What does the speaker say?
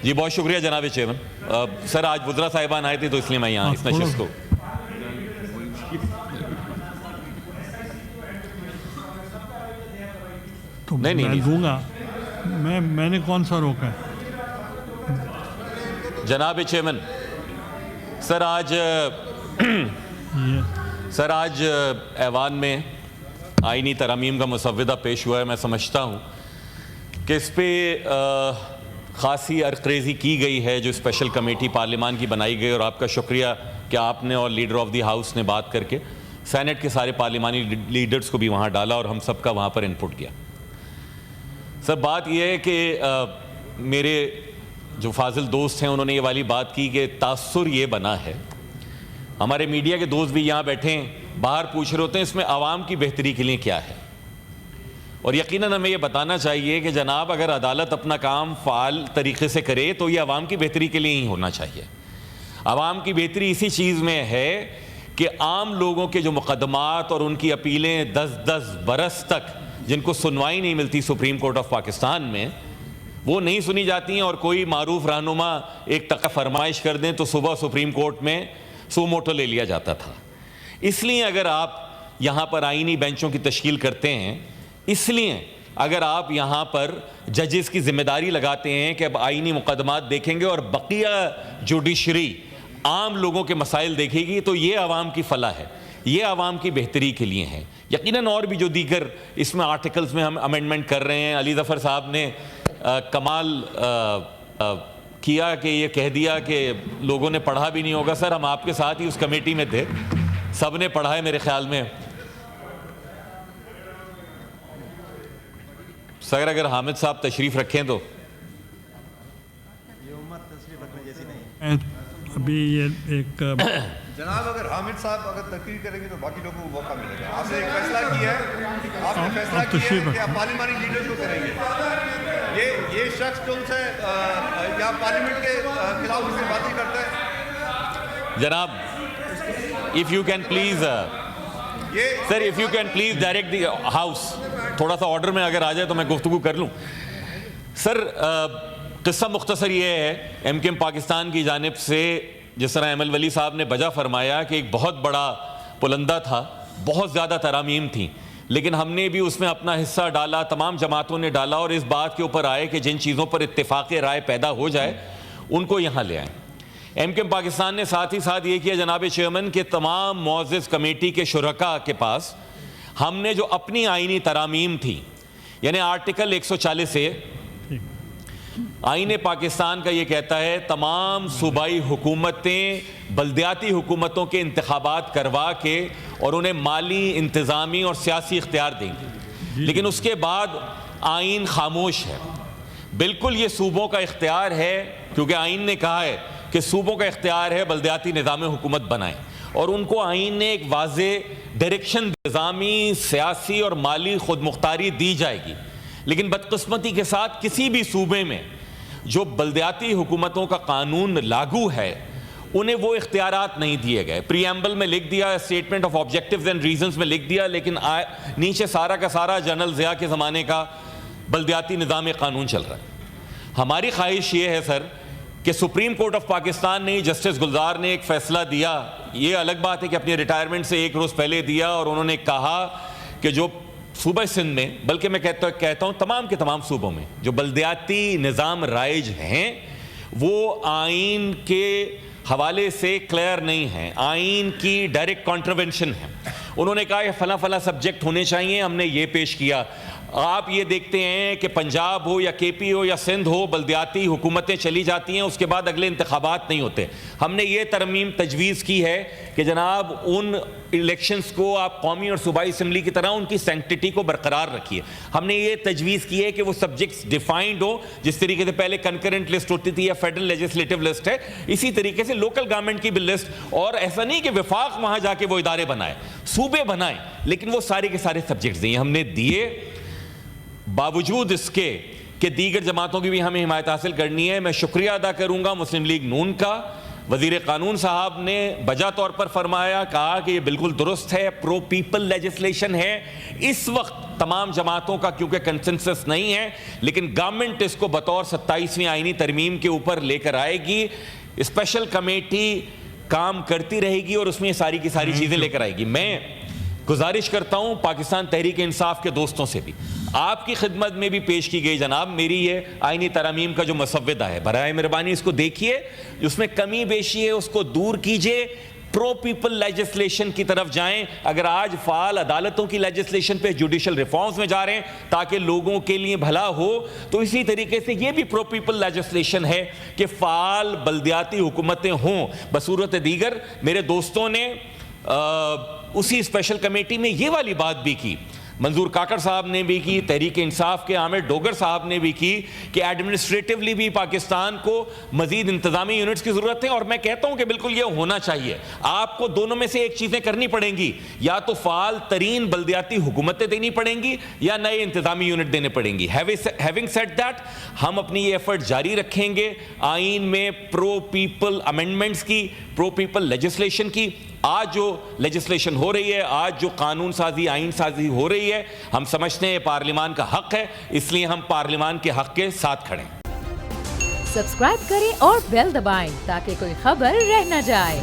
جی بہت شکریہ جناب چیئرمین. سر آج وزراء صاحبان آئے تھے تو اس لیے میں یہاں اس نشست کو نہیں دوں گا. میں نے کون سا روکا ہے جناب چیئرمین. سر آج ایوان میں آئینی ترامیم کا مسودہ پیش ہوا ہے. میں سمجھتا ہوں کہ اس پہ خاصی ارکریزی کی گئی ہے جو اسپیشل کمیٹی پارلیمان کی بنائی گئی, اور آپ کا شکریہ کہ آپ نے اور لیڈر آف دی ہاؤس نے بات کر کے سینٹ کے سارے پارلیمانی لیڈرز کو بھی وہاں ڈالا اور ہم سب کا وہاں پر انپٹ کیا. سر بات یہ ہے کہ میرے جو فاضل دوست ہیں انہوں نے یہ والی بات کی کہ تاثر یہ بنا ہے, ہمارے میڈیا کے دوست بھی یہاں بیٹھے ہیں, باہر پوچھ رہے ہوتے ہیں اس میں عوام کی بہتری کے لیے کیا ہے, اور یقیناً ہمیں یہ بتانا چاہیے کہ جناب اگر عدالت اپنا کام فعال طریقے سے کرے تو یہ عوام کی بہتری کے لیے ہی ہونا چاہیے. عوام کی بہتری اسی چیز میں ہے کہ عام لوگوں کے جو مقدمات اور ان کی اپیلیں 10 برس تک جن کو سنوائی نہیں ملتی سپریم کورٹ آف پاکستان میں, وہ نہیں سنی جاتی ہیں, اور کوئی معروف رہنما ایک ٹکا فرمائش کر دیں تو صبح سپریم کورٹ میں سو موٹو لے لیا جاتا تھا. اس لیے اگر آپ یہاں پر آئینی بینچوں کی تشکیل کرتے ہیں, اس لیے اگر آپ یہاں پر ججز کی ذمہ داری لگاتے ہیں کہ اب آئینی مقدمات دیکھیں گے اور بقیہ جوڈیشری عام لوگوں کے مسائل دیکھے گی, تو یہ عوام کی فلاح ہے, یہ عوام کی بہتری کے لیے ہیں. یقیناً اور بھی جو دیگر اس میں آرٹیکلز میں ہم امینڈمنٹ کر رہے ہیں. علی ظفر صاحب نے کمال کیا کہ یہ کہہ دیا کہ لوگوں نے پڑھا بھی نہیں ہوگا. سر ہم آپ کے ساتھ ہی اس کمیٹی میں تھے, سب نے پڑھا ہے میرے خیال میں. سر اگر حامد صاحب تشریف رکھیں تو. یہ امت تشریف رکھنے جیسی نہیں. ابھی یہ ایک جناب اگر حامد صاحب اگر تقریر کریں گے تو باقی لوگوں کو موقع ملے گا. آپ نے ایک فیصلہ کیا ہے, آپ نے فیصلہ کیا ہے کہ آپ پارلیمانی لیڈرز کو کریں گے. یہ شخص جو سے یا پارلیمنٹ کے خلاف اس سے باتیں کرتا ہے. جناب if you can please sir if you can please direct the house, تھوڑا سا آرڈر میں اگر آ جائے تو میں گفتگو کر لوں. سر قصہ مختصر یہ ہے, ایم کیو ایم پاکستان کی جانب سے جس طرح احمد ولی صاحب نے بجا فرمایا کہ ایک بہت بڑا پلندہ تھا, بہت زیادہ ترامیم تھیں, لیکن ہم نے بھی اس میں اپنا حصہ ڈالا, تمام جماعتوں نے ڈالا, اور اس بات کے اوپر آئے کہ جن چیزوں پر اتفاق رائے پیدا ہو جائے ان کو یہاں لے آئیں. ایم کیو ایم پاکستان نے ساتھ ہی ساتھ یہ کیا جناب چیئرمین کہ تمام معزز کمیٹی کے شرکاء کے پاس ہم نے جو اپنی آئینی ترامیم تھی, یعنی آرٹیکل 140 آئین پاکستان کا یہ کہتا ہے تمام صوبائی حکومتیں بلدیاتی حکومتوں کے انتخابات کروا کے اور انہیں مالی, انتظامی اور سیاسی اختیار دیں گے, لیکن اس کے بعد آئین خاموش ہے. بالکل یہ صوبوں کا اختیار ہے, کیونکہ آئین نے کہا ہے کہ صوبوں کا اختیار ہے بلدیاتی نظام حکومت بنائیں, اور ان کو آئین نے ایک واضح ڈائریکشن نظامی, سیاسی اور مالی خود مختاری دی جائے گی. لیکن بدقسمتی کے ساتھ کسی بھی صوبے میں جو بلدیاتی حکومتوں کا قانون لاگو ہے انہیں وہ اختیارات نہیں دیے گئے. پریمبل میں لکھ دیا, statement of objectives and reasons میں لکھ دیا, لیکن نیچے سارا کا سارا جنرل ضیاء کے زمانے کا بلدیاتی نظام قانون چل رہا ہے. ہماری خواہش یہ ہے سر کہ سپریم کورٹ آف پاکستان نے, جسٹس گلزار نے ایک فیصلہ دیا, یہ الگ بات ہے کہ اپنی ریٹائرمنٹ سے 1 روز پہلے دیا, اور انہوں نے کہا کہ جو صوبہ سندھ میں, بلکہ میں کہتا ہوں تمام کے تمام صوبوں میں جو بلدیاتی نظام رائج ہیں وہ آئین کے حوالے سے کلیئر نہیں ہیں, آئین کی ڈائریکٹ کانٹروینشن ہے. انہوں نے کہا یہ فلاں فلاں سبجیکٹ ہونے چاہیے, ہم نے یہ پیش کیا. آپ یہ دیکھتے ہیں کہ پنجاب ہو یا کے پی ہو یا سندھ ہو, بلدیاتی حکومتیں چلی جاتی ہیں, اس کے بعد اگلے انتخابات نہیں ہوتے. ہم نے یہ ترمیم تجویز کی ہے کہ جناب ان الیکشنز کو آپ قومی اور صوبائی اسمبلی کی طرح ان کی سینکٹیٹی کو برقرار رکھیے. ہم نے یہ تجویز کی ہے کہ وہ سبجیکٹس ڈیفائنڈ ہو, جس طریقے سے پہلے کنکرنٹ لسٹ ہوتی تھی یا فیڈرل لیجسلیٹو لسٹ ہے, اسی طریقے سے لوکل گورنمنٹ کی بھی لسٹ, اور ایسا نہیں کہ وفاق وہاں جا کے وہ ادارے بنائے, صوبے بنائیں, لیکن وہ سارے کے سارے سبجیکٹس دیں. ہم نے دیے, باوجود اس کے کہ دیگر جماعتوں کی بھی ہمیں حمایت حاصل کرنی ہے. میں شکریہ ادا کروں گا مسلم لیگ نون کا, وزیر قانون صاحب نے بجا طور پر فرمایا، کہا کہ یہ بالکل درست ہے، پرو پیپل لیجسلیشن ہے. اس وقت تمام جماعتوں کا کیونکہ کنسنسس نہیں ہے، لیکن گورنمنٹ اس کو بطور 27ویں آئینی ترمیم کے اوپر لے کر آئے گی. اسپیشل کمیٹی کام کرتی رہے گی اور اس میں یہ ساری کی ساری چیزیں لے کر آئے گی. میں گزارش کرتا ہوں پاکستان تحریک انصاف کے دوستوں سے بھی، آپ کی خدمت میں بھی پیش کی گئی جناب میری یہ آئینی ترامیم کا جو مسودہ ہے، برائے مہربانی اس کو دیکھیے، اس میں کمی بیشی ہے اس کو دور کیجئے، پرو پیپل لیجسلیشن کی طرف جائیں. اگر آج فعال عدالتوں کی لیجسلیشن پہ جوڈیشل ریفارمز میں جا رہے ہیں تاکہ لوگوں کے لیے بھلا ہو، تو اسی طریقے سے یہ بھی پرو پیپل لیجسلیشن ہے کہ فعال بلدیاتی حکومتیں ہوں. بصورت دیگر میرے دوستوں نے اسی اسپیشل کمیٹی میں یہ والی بات بھی کی، منظور کاکڑ صاحب نے بھی کی، تحریک انصاف کے عامر ڈوگر صاحب نے بھی کی کہ ایڈمنسٹریٹولی بھی پاکستان کو مزید انتظامی یونٹس کی ضرورت ہے. اور میں کہتا ہوں کہ بالکل یہ ہونا چاہیے. آپ کو دونوں میں سے ایک چیزیں کرنی پڑیں گی، یا تو فعال ترین بلدیاتی حکومتیں دینی پڑیں گی یا نئے انتظامی یونٹ دینے پڑیں گی. ہیونگ سیڈ دیٹ، ہم اپنی یہ ایفرٹ جاری رکھیں گے آئین میں پرو پیپل امینڈمنٹس کی، پرو پیپل لیجسلیشن کی. آج جو لیجسلیشن ہو رہی ہے، آج جو قانون سازی آئین سازی ہو رہی ہے، ہم سمجھتے ہیں پارلیمان کا حق ہے، اس لیے ہم پارلیمان کے حق کے ساتھ کھڑے ہیں. سبسکرائب کریں اور بیل دبائیں تاکہ کوئی خبر رہ نہ جائے.